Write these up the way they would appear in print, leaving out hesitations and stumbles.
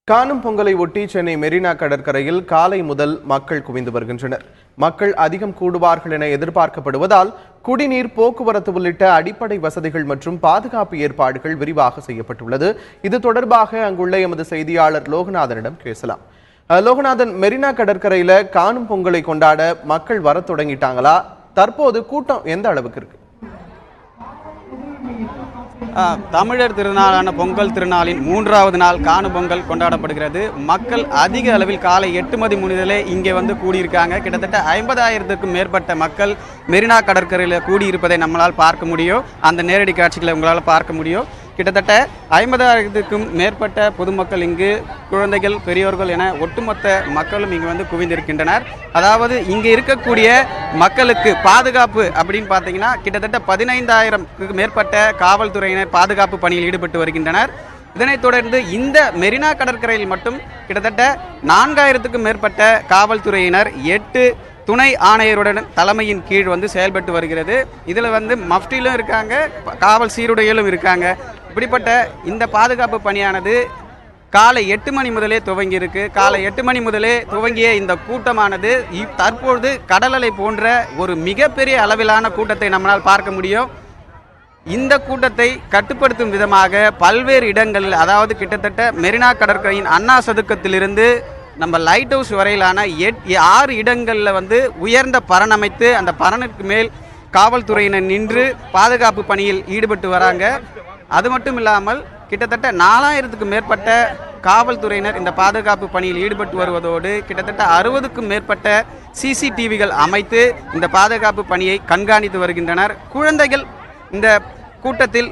காணும் பொங்கலை ஒட்டி சென்னை மெரினா கடற்கரையில் காலை முதல் மக்கள் குவிந்து வருகின்றனர். மக்கள் அதிகம் கூடுவார்கள் என எதிர்பார்க்கப்படுவதால் குடிநீர், போக்குவரத்து உள்ளிட்ட அடிப்படை வசதிகள் மற்றும் பாதுகாப்பு ஏற்பாடுகள் விரிவாக செய்யப்பட்டுள்ளது. இது தொடர்பாக அங்குள்ள எமது செய்தியாளர் லோகநாதனிடம் பேசலாம். லோகநாதன், மெரினா கடற்கரையில காணும் பொங்கலை கொண்டாட மக்கள் வர தொடங்கிட்டாங்களா? தற்போது கூட்டம் எந்த அளவுக்கு இருக்கு? தமிழர் திருநாளான பொங்கல் திருநாளின் 3வது நாள் காணும் பொங்கல் கொண்டாடப்படுகிறது. மக்கள் அதிக அளவில் காலை 8 மணி முதலே இங்கே வந்து கூடியிருக்காங்க. கிட்டத்தட்ட 50,000க்கும் மேற்பட்ட மக்கள் மெரினா கடற்கரையில் கூடியிருப்பதை நம்மளால் பார்க்க முடியும். அந்த நேரடி காட்சிகளை உங்களால் பார்க்க முடியும். கிட்டத்தட்ட 50,000க்கும் மேற்பட்ட பொதுமக்கள் இங்கு, குழந்தைகள், பெரியோர்கள் என ஒட்டுமொத்த மக்களும் இங்கு வந்து குவிந்திருக்கின்றனர். அதாவது இங்கே இருக்கக்கூடிய மக்களுக்கு பாதுகாப்பு அப்படின்னு பார்த்தீங்கன்னா கிட்டத்தட்ட 15,000க்கும் மேற்பட்ட காவல்துறையினர் பாதுகாப்பு பணியில் ஈடுபட்டு வருகின்றனர். இதனைத் தொடர்ந்து இந்த மெரினா கடற்கரையில் மட்டும் கிட்டத்தட்ட 4,000க்கும் மேற்பட்ட காவல்துறையினர் 8 துணை ஆணையருடன் தலைமையின் கீழ் வந்து செயல்பட்டு வருகிறது. இதில் வந்து மஃப்டிலும் இருக்காங்க, காவல் சீருடையிலும் இருக்காங்க. இப்படிப்பட்ட இந்த பாதுகாப்பு பணியானது காலை 8 மணி முதலே துவங்கியிருக்கு. காலை 8 மணி முதலே துவங்கிய இந்த கூட்டமானது தற்பொழுது கடலலை போன்ற ஒரு மிகப்பெரிய அளவிலான கூட்டத்தை நம்மளால் பார்க்க முடியும். இந்த கூட்டத்தை கட்டுப்படுத்தும் விதமாக பல்வேறு இடங்களில், அதாவது கிட்டத்தட்ட மெரினா கடற்கரையின் அண்ணா சதுக்கத்திலிருந்து நம்ம லைட் ஹவுஸ் வரையிலான 6 இடங்களில் வந்து உயர்ந்த பரண் அமைத்து அந்த பரனுக்கு மேல் காவல்துறையினர் நின்று பாதுகாப்பு பணியில் ஈடுபட்டு வராங்க. அது மட்டும் இல்லாமல் கிட்டத்தட்ட 4,000க்கும் மேற்பட்ட காவல்துறையினர் இந்த பாதுகாப்பு பணியில் ஈடுபட்டு வருவதோடு கிட்டத்தட்ட 60க்கும் மேற்பட்ட சிசிடிவிகள் அமைத்து இந்த பாதுகாப்பு பணியை கண்காணித்து வருகின்றனர். குழந்தைகள் இந்த கூட்டத்தில்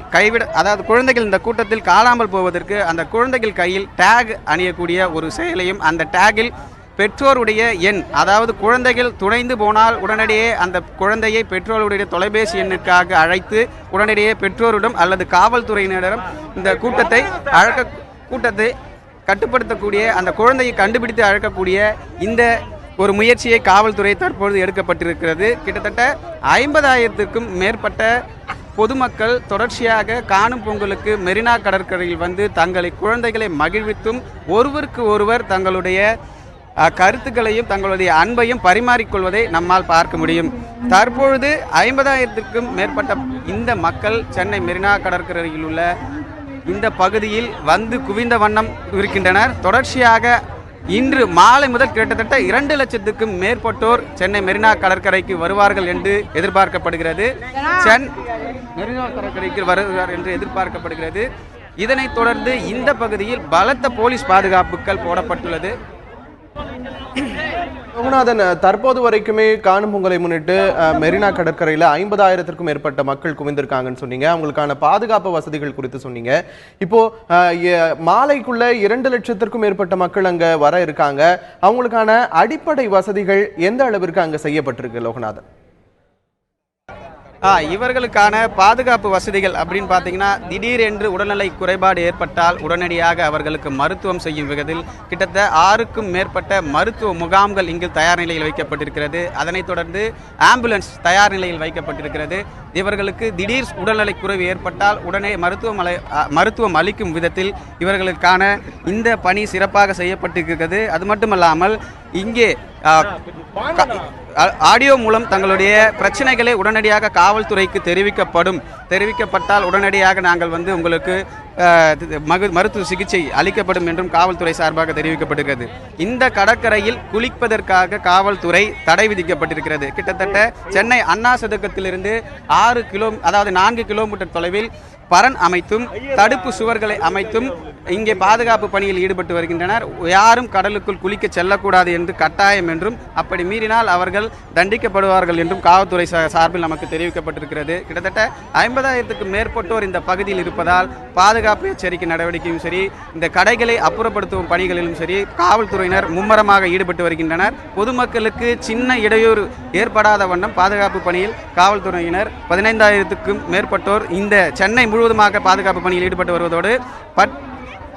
குழந்தைகள் இந்த கூட்டத்தில் காணாமல் போவதற்கு அந்த குழந்தைகள் கையில் டேக் அணியக்கூடிய ஒரு செயலையும், அந்த டேகில் பெற்றோருடைய எண், அதாவது குழந்தைகள் துணைந்து போனால் உடனடியே அந்த குழந்தையை பெற்றோருடைய தொலைபேசி எண்ணுக்காக அழைத்து உடனடியே பெற்றோரிடம் அல்லது காவல்துறையினரிடம் இந்த கூட்டத்தை கட்டுப்படுத்தக்கூடிய, அந்த குழந்தையை கண்டுபிடித்து அழைக்கக்கூடிய இந்த ஒரு முயற்சியை காவல்துறை தற்பொழுது எடுக்கப்பட்டிருக்கிறது. கிட்டத்தட்ட 50,000க்கும் மேற்பட்ட பொதுமக்கள் தொடர்ச்சியாக காணும் பொங்கலுக்கு மெரினா கடற்கரையில் வந்து தங்களை குழந்தைகளை மகிழ்வித்தும் ஒருவருக்கு ஒருவர் தங்களுடைய கருத்துக்களையும் தங்களுடைய அன்பையும் பரிமாறிக்கொள்வதை நம்மால் பார்க்க முடியும். தற்பொழுது 50,000க்கும் மேற்பட்ட இந்த மக்கள் சென்னை மெரினா கடற்கரையில் உள்ள இந்த பகுதியில் வந்து குவிந்த வண்ணம் இருக்கின்றனர். தொடர்ச்சியாக இன்று மாலை முதல் கிட்டத்தட்ட 2 லட்சத்துக்கும் மேற்பட்டோர் சென்னை மெரினா கடற்கரைக்கு வருவார்கள் என்று எதிர்பார்க்கப்படுகிறது. மெரினா கடற்கரைக்கு வருவார் என்று எதிர்பார்க்கப்படுகிறது. இதனைத் தொடர்ந்து இந்த பகுதியில் பலத்த போலீஸ் பாதுகாப்புகள் போடப்பட்டுள்ளது. லோகநாதன், தற்போது வரைக்குமே காணும் பொங்கலை முன்னிட்டு மெரினா கடற்கரையில் 50,000க்கும் மேற்பட்ட மக்கள் குவிந்திருக்காங்கன்னு சொன்னீங்க. அவங்களுக்கான பாதுகாப்பு வசதிகள் குறித்து சொன்னீங்க. இப்போ மாலைக்குள்ள 2 லட்சத்திற்கும் மேற்பட்ட மக்கள் அங்க வர இருக்காங்க. அவங்களுக்கான அடிப்படை வசதிகள் எந்த அளவிற்கு அங்க செய்யப்பட்டிருக்கு லோகநாதன்? இவர்களுக்கான பாதுகாப்பு வசதிகள் அப்படின்னு பார்த்தீங்கன்னா, திடீரென்று உடல்நலை குறைபாடு ஏற்பட்டால் உடனடியாக அவர்களுக்கு மருத்துவம் செய்யும் விதத்தில் கிட்டத்தட்ட 6க்கும் மேற்பட்ட மருத்துவ முகாம்கள் இங்கு தயார் நிலையில் வைக்கப்பட்டிருக்கிறது. அதனைத் தொடர்ந்து ஆம்புலன்ஸ் தயார் நிலையில் வைக்கப்பட்டிருக்கிறது. இவர்களுக்கு திடீர் உடல்நலை குறைவு ஏற்பட்டால் உடனே மருத்துவம் அளிக்கும் விதத்தில் இவர்களுக்கான இந்த பணி சிறப்பாக செய்யப்பட்டிருக்கிறது. அது மட்டுமல்லாமல் இங்கே ஆடியோ மூலம் தங்களுடைய பிரச்சனைகளை உடனடியாக காவல்துறைக்கு தெரிவிக்கப்பட்டால் உடனடியாக நாங்கள் வந்து உங்களுக்கு மருத்துவ சிகிச்சை அளிக்கப்படும் என்றும் காவல்துறை சார்பாக தெரிவிக்கப்பட்டிருக்கிறது. இந்த கடற்கரையில் குளிப்பதற்காக காவல்துறை தடை விதிக்கப்பட்டிருக்கிறது. கிட்டத்தட்ட சென்னை அண்ணா சதுக்கத்திலிருந்து 4 கிலோமீட்டர் தொலைவில் பரண் அமைத்தும் தடுப்பு சுவர்களை அமைத்தும் இங்கே பாதுகாப்பு பணியில் ஈடுபட்டு வருகின்றனர். யாரும் கடலுக்குள் குளிக்க செல்லக்கூடாது என்று கட்டாயம் என்றும், அப்படி மீறினால் அவர்கள் தண்டிக்கப்படுவார்கள் என்றும் காவல்துறை சார்பில் நமக்கு தெரிவிக்கப்பட்டிருக்கிறது. கிட்டத்தட்ட 50,000க்கும் மேற்பட்டோர் இந்த பகுதியில் இருப்பதால் பாதுகாப்பு எச்சரிக்கை நடவடிக்கையும் சரி, இந்த கடைகளை அப்புறப்படுத்தும் பணிகளிலும் சரி காவல்துறையினர் மும்முரமாக ஈடுபட்டு வருகின்றனர். பொதுமக்களுக்கு சின்ன இடையூறு ஏற்படாத வண்ணம் பாதுகாப்பு பணியில் காவல்துறையினர் 15,000க்கும் மேற்பட்டோர் இந்த சென்னை முழுவதுமாக பாதுகாப்பு பணியில் ஈடுபட்டு வருவதோடு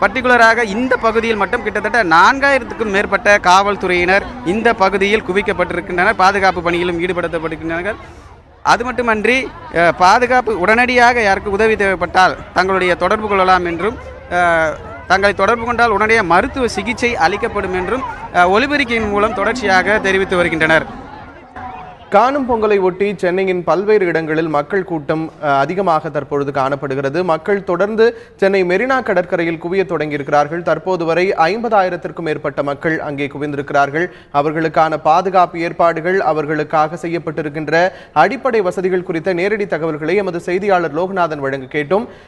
பர்டிகுலராக இந்த பகுதியில் மட்டும் கிட்டத்தட்ட 4,000க்கும் மேற்பட்ட காவல்துறையினர் இந்த பகுதியில் குவிக்கப்பட்டிருக்கின்றனர். பாதுகாப்பு பணியிலும் ஈடுபடுத்தப்படுகின்றனர். அது மட்டுமன்றி பாதுகாப்பு உடனடியாக யாருக்கு உதவி தேவைப்பட்டால் தங்களுடைய தொடர்பு கொள்ளலாம் என்றும் தங்களை தொடர்பு கொண்டால் உடனடியாக மருத்துவ சிகிச்சை அளிக்கப்படும் என்றும் ஒலிபெருக்கியின் மூலம் தொடர்ச்சியாக தெரிவித்து வருகின்றனர். காணும் பொங்கலை ஒட்டி சென்னையின் பல்வேறு இடங்களில் மக்கள் கூட்டம் அதிகமாக தற்பொழுது காணப்படுகிறது. மக்கள் தொடர்ந்து சென்னை மெரினா கடற்கரையில் குவிய தொடங்கியிருக்கிறார்கள். தற்போது வரை 50,000-த்திற்கும் மேற்பட்ட மக்கள் அங்கே குவிந்திருக்கிறார்கள். அவர்களுக்கான பாதுகாப்பு ஏற்பாடுகள், அவர்களுக்காக செய்யப்பட்டிருக்கின்ற அடிப்படை வசதிகள் குறித்த நேரடி தகவல்களை எமது செய்தியாளர் லோகநாதன் வழங்க கேட்டோம்.